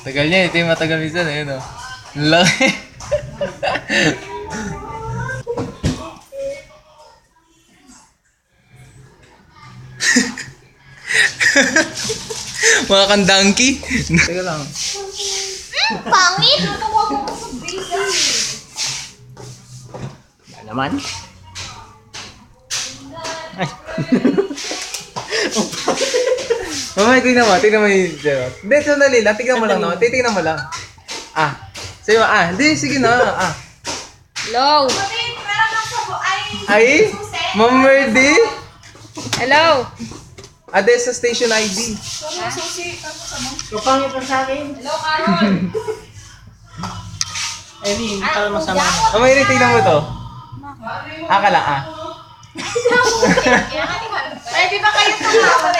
Tagal niya, ito yung matagal minsan eh, no? Laki. Mga kang donkey. Teka lang. Pangit! Yan naman. Mamaya, tingnan mo yung Gerald. Hindi, sandali lang. Tingnan mo lang naman. Titingnan mo lang. Ah. Sa'yo, hindi, sige na. Hello? Ay, Ma'am Merdy? Hello? Ade sa station ID. Kapangit na sa akin. Hello, Carol? Eh, di para masama. Mamaya, tingnan mo to. Ka lang, Pwede ba kayo tumawa?